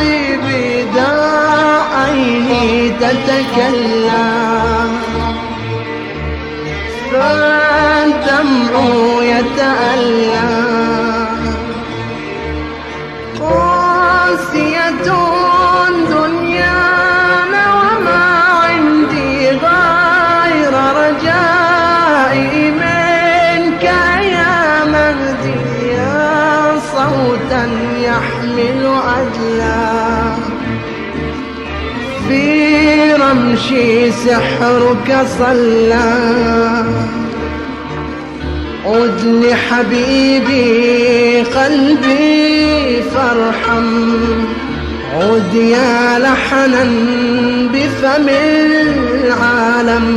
حبيبي داع عيني تتكلم، فالدمع يتألم. قاسية دنيانا وما عندي غير رجائي منك يا مهدي، يا صوتا يحمل عدلا. في رمشي سحرك صلى، عد لحبيبي قلبي فارحم، عد يا لحنا بفم العالم.